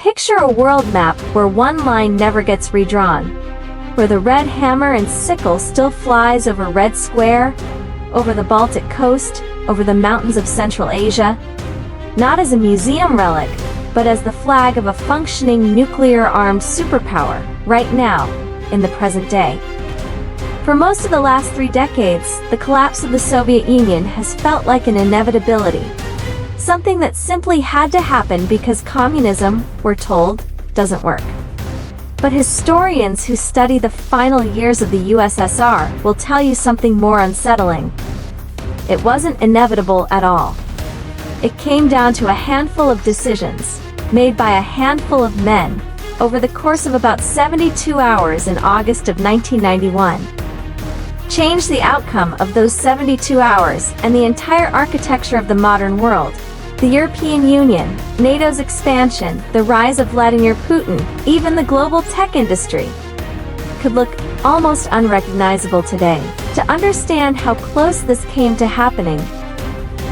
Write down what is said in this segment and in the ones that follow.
Picture a world map where one line never gets redrawn, where the red hammer and sickle still flies over Red Square, over the Baltic coast, over the mountains of Central Asia, not as a museum relic, but as the flag of a functioning nuclear-armed superpower, right now, in the present day. For most of the last 3 decades, the collapse of the Soviet Union has felt like an inevitability, something that simply had to happen because communism, we're told, doesn't work. But historians who study the final years of the USSR will tell you something more unsettling. It wasn't inevitable at all. It came down to a handful of decisions, made by a handful of men, over the course of about 72 hours in August of 1991. Changed the outcome of those 72 hours and the entire architecture of the modern world. The European Union, NATO's expansion, the rise of Vladimir Putin, even the global tech industry, could look almost unrecognizable today. To understand how close this came to happening,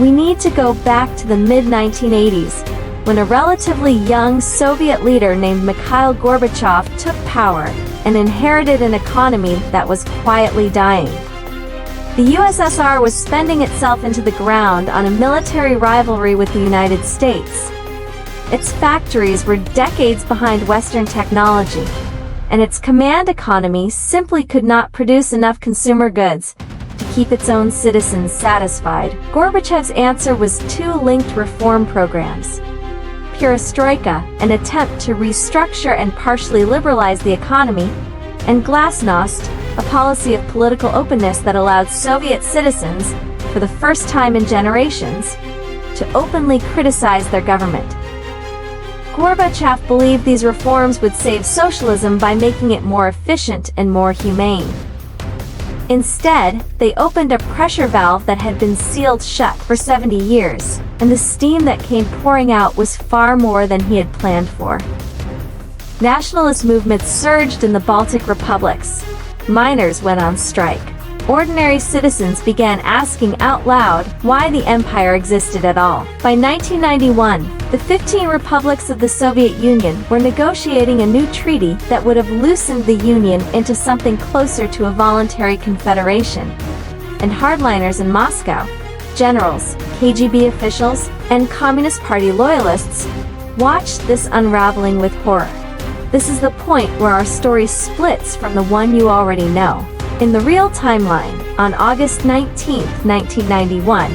we need to go back to the mid-1980s, when a relatively young Soviet leader named Mikhail Gorbachev took power and inherited an economy that was quietly dying. The USSR was spending itself into the ground on a military rivalry with the United States. Its factories were decades behind Western technology, and its command economy simply could not produce enough consumer goods to keep its own citizens satisfied. Gorbachev's answer was 2 linked reform programs: perestroika, an attempt to restructure and partially liberalize the economy, and glasnost, a policy of political openness that allowed Soviet citizens, for the first time in generations, to openly criticize their government. Gorbachev believed these reforms would save socialism by making it more efficient and more humane. Instead, they opened a pressure valve that had been sealed shut for 70 years, and the steam that came pouring out was far more than he had planned for. Nationalist movements surged in the Baltic republics. Miners went on strike. Ordinary citizens began asking out loud why the empire existed at all. By 1991, the 15 republics of the Soviet Union were negotiating a new treaty that would have loosened the Union into something closer to a voluntary confederation. And hardliners in Moscow, generals, KGB officials, and Communist Party loyalists, watched this unraveling with horror. This is the point where our story splits from the one you already know. In the real timeline, on August 19, 1991,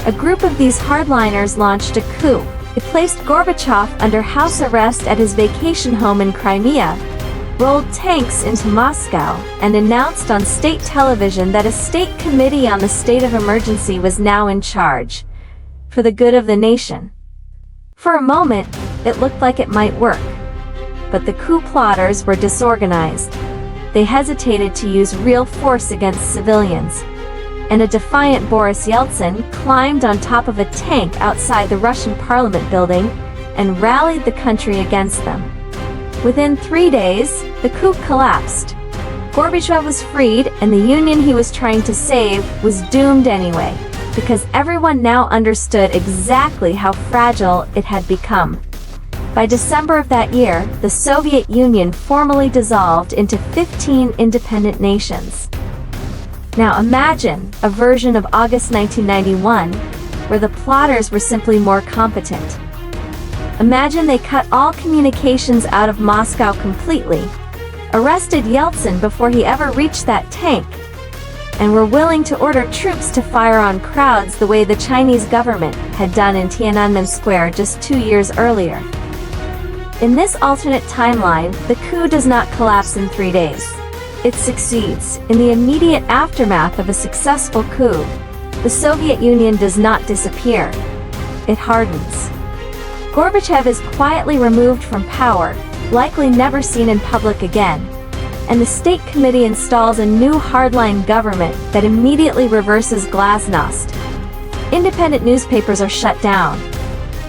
a group of these hardliners launched a coup. It placed Gorbachev under house arrest at his vacation home in Crimea, rolled tanks into Moscow, and announced on state television that a state committee on the state of emergency was now in charge, for the good of the nation. For a moment, it looked like it might work. But the coup plotters were disorganized. They hesitated to use real force against civilians, and a defiant Boris Yeltsin climbed on top of a tank outside the Russian parliament building and rallied the country against them. Within 3 days, the coup collapsed. Gorbachev was freed, and the union he was trying to save was doomed anyway, because everyone now understood exactly how fragile it had become. By December of that year, the Soviet Union formally dissolved into 15 independent nations. Now imagine a version of August 1991, where the plotters were simply more competent. Imagine they cut all communications out of Moscow completely, arrested Yeltsin before he ever reached that tank, and were willing to order troops to fire on crowds the way the Chinese government had done in Tiananmen Square just 2 years earlier. In this alternate timeline, the coup does not collapse in 3 days. It succeeds. In the immediate aftermath of a successful coup, the Soviet Union does not disappear. It hardens. Gorbachev is quietly removed from power, likely never seen in public again, and the State Committee installs a new hardline government that immediately reverses glasnost. Independent newspapers are shut down.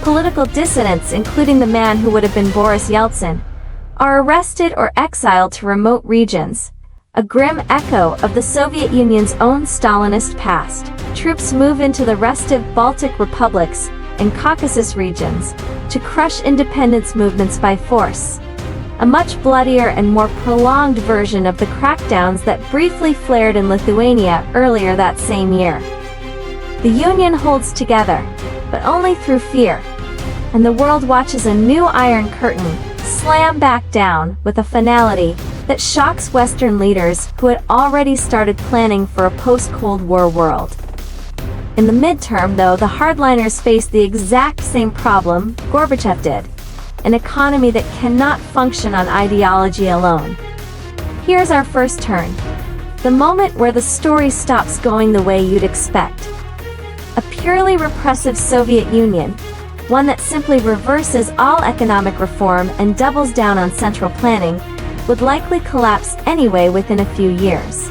Political dissidents, including the man who would have been Boris Yeltsin, are arrested or exiled to remote regions, a grim echo of the Soviet Union's own Stalinist past. Troops move into the restive Baltic republics, and Caucasus regions to crush independence movements by force. A much bloodier and more prolonged version of the crackdowns that briefly flared in Lithuania earlier that same year. The Union holds together, but only through fear, and the world watches a new Iron Curtain slam back down with a finality that shocks Western leaders who had already started planning for a post-Cold War world. In the midterm, though, the hardliners face the exact same problem Gorbachev did, an economy that cannot function on ideology alone. Here's our first turn, the moment where the story stops going the way you'd expect. A purely repressive Soviet Union, one that simply reverses all economic reform and doubles down on central planning, would likely collapse anyway within a few years.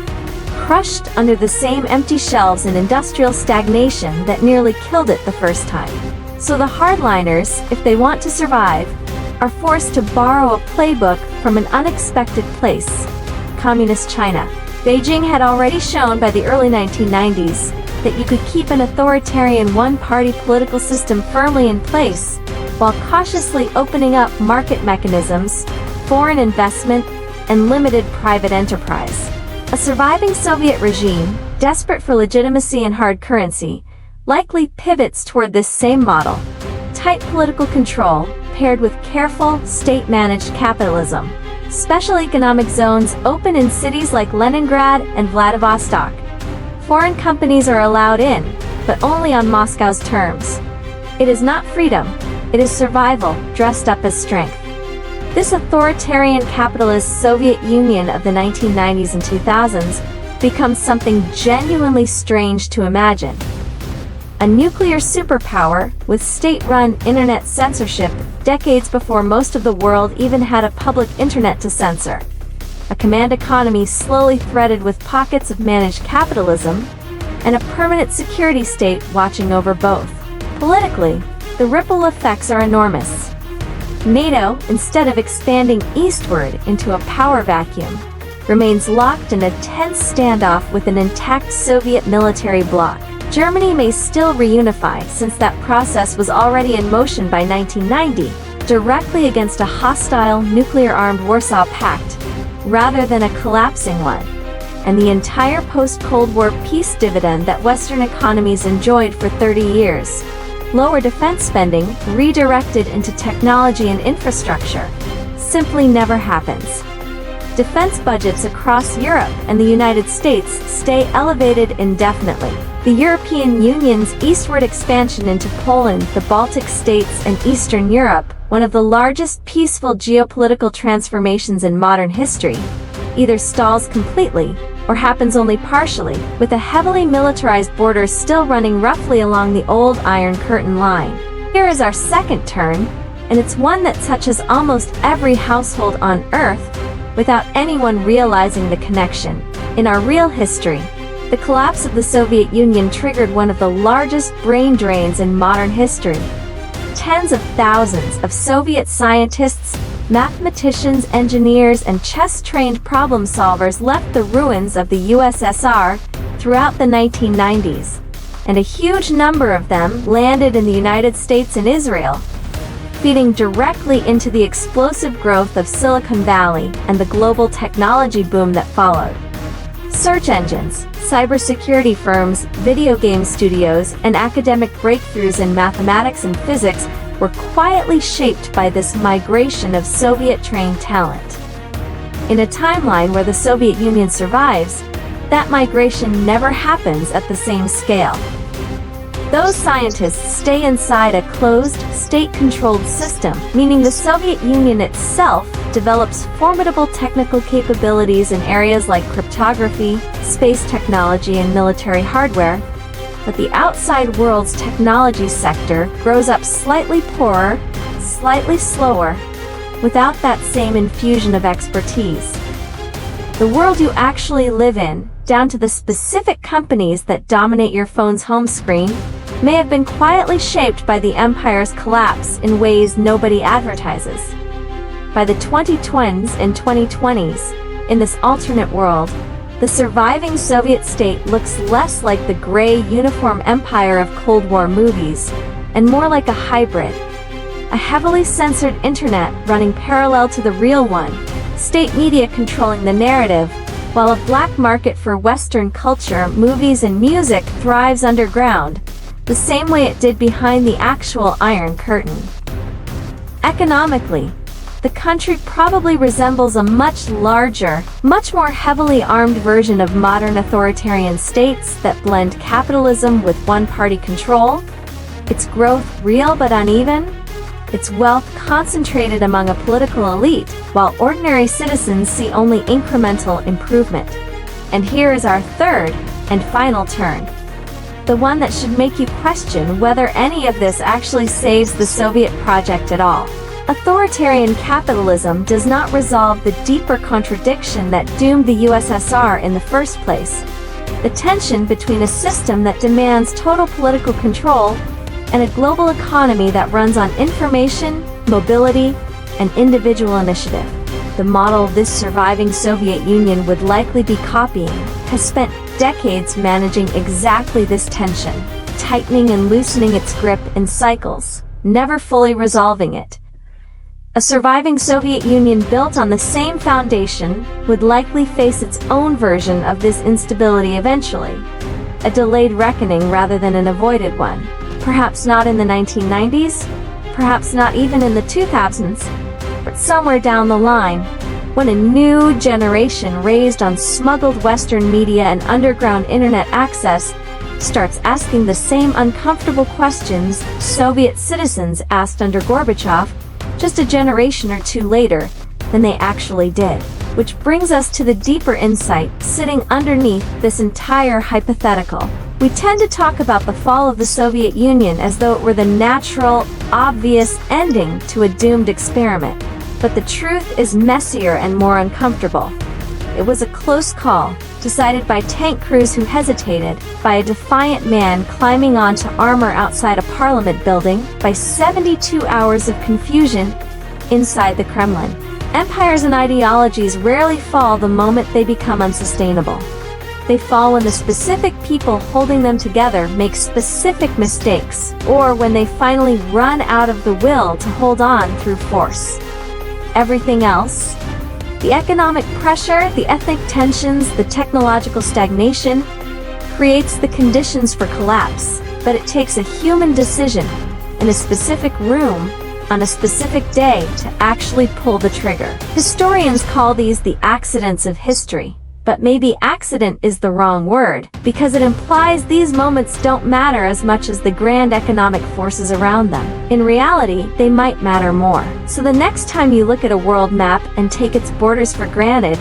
Crushed under the same empty shelves and industrial stagnation that nearly killed it the first time. So the hardliners, if they want to survive, are forced to borrow a playbook from an unexpected place: Communist China. Beijing had already shown by the early 1990s that you could keep an authoritarian one-party political system firmly in place while cautiously opening up market mechanisms, foreign investment, and limited private enterprise. A surviving Soviet regime, desperate for legitimacy and hard currency, likely pivots toward this same model: tight political control paired with careful, state-managed capitalism. Special economic zones open in cities like Leningrad and Vladivostok. Foreign companies are allowed in, but only on Moscow's terms. It is not freedom, it is survival dressed up as strength. This authoritarian capitalist Soviet Union of the 1990s and 2000s becomes something genuinely strange to imagine. A nuclear superpower with state-run internet censorship decades before most of the world even had a public internet to censor. A command economy slowly threaded with pockets of managed capitalism, and a permanent security state watching over both. Politically, the ripple effects are enormous. NATO, instead of expanding eastward into a power vacuum, remains locked in a tense standoff with an intact Soviet military bloc. Germany may still reunify, since that process was already in motion by 1990, directly against a hostile, nuclear-armed Warsaw Pact, rather than a collapsing one. And the entire post-Cold War peace dividend that Western economies enjoyed for 30 years, lower defense spending redirected into technology and infrastructure, simply never happens. Defense budgets across Europe and the United States stay elevated indefinitely. The European Union's eastward expansion into Poland, the Baltic states, and Eastern Europe, one of the largest peaceful geopolitical transformations in modern history, either stalls completely or happens only partially, with a heavily militarized border still running roughly along the old Iron Curtain line. Here is our second turn, and it's one that touches almost every household on Earth without anyone realizing the connection. In our real history, the collapse of the Soviet Union triggered one of the largest brain drains in modern history. Tens of thousands of Soviet scientists, mathematicians, engineers, and chess-trained problem solvers left the ruins of the USSR throughout the 1990s, and a huge number of them landed in the United States and Israel, feeding directly into the explosive growth of Silicon Valley and the global technology boom that followed. Search engines, cybersecurity firms, video game studios, and academic breakthroughs in mathematics and physics were quietly shaped by this migration of Soviet-trained talent. In a timeline where the Soviet Union survives, that migration never happens at the same scale. Those scientists stay inside a closed, state-controlled system, meaning the Soviet Union itself develops formidable technical capabilities in areas like cryptography, space technology, and military hardware, but the outside world's technology sector grows up slightly poorer, slightly slower, without that same infusion of expertise. The world you actually live in, down to the specific companies that dominate your phone's home screen, may have been quietly shaped by the empire's collapse in ways nobody advertises. By the 2010s and 2020s, in this alternate world, the surviving Soviet state looks less like the gray uniform empire of Cold War movies and more like a hybrid. A heavily censored internet running parallel to the real one, state media controlling the narrative, while a black market for Western culture, movies and music thrives underground, the same way it did behind the actual Iron Curtain. Economically, the country probably resembles a much larger, much more heavily armed version of modern authoritarian states that blend capitalism with one-party control, its growth real but uneven, its wealth concentrated among a political elite, while ordinary citizens see only incremental improvement. And here is our third and final turn. The one that should make you question whether any of this actually saves the Soviet project at all. Authoritarian capitalism does not resolve the deeper contradiction that doomed the USSR in the first place. The tension between a system that demands total political control and a global economy that runs on information, mobility, and individual initiative. The model this surviving Soviet Union would likely be copying has spent decades managing exactly this tension, tightening and loosening its grip in cycles, never fully resolving it. A surviving Soviet Union built on the same foundation would likely face its own version of this instability eventually, a delayed reckoning rather than an avoided one. Perhaps not in the 1990s, perhaps not even in the 2000s, but somewhere down the line, when a new generation raised on smuggled Western media and underground internet access starts asking the same uncomfortable questions Soviet citizens asked under Gorbachev just a generation or two later than they actually did. Which brings us to the deeper insight sitting underneath this entire hypothetical. We tend to talk about the fall of the Soviet Union as though it were the natural, obvious ending to a doomed experiment. But the truth is messier and more uncomfortable. It was a close call, decided by tank crews who hesitated, by a defiant man climbing onto armor outside a parliament building, by 72 hours of confusion inside the Kremlin. Empires and ideologies rarely fall the moment they become unsustainable. They fall when the specific people holding them together make specific mistakes, or when they finally run out of the will to hold on through force. Everything else, the economic pressure, the ethnic tensions, the technological stagnation, creates the conditions for collapse, but it takes a human decision in a specific room on a specific day to actually pull the trigger. Historians call these the accidents of history. But maybe accident is the wrong word, because it implies these moments don't matter as much as the grand economic forces around them. In reality, they might matter more. So the next time you look at a world map and take its borders for granted,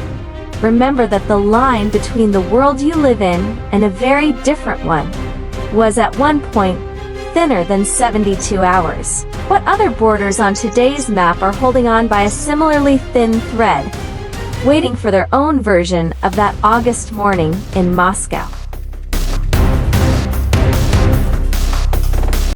remember that the line between the world you live in and a very different one was at one point thinner than 72 hours. What other borders on today's map are holding on by a similarly thin thread, waiting for their own version of that August morning in Moscow?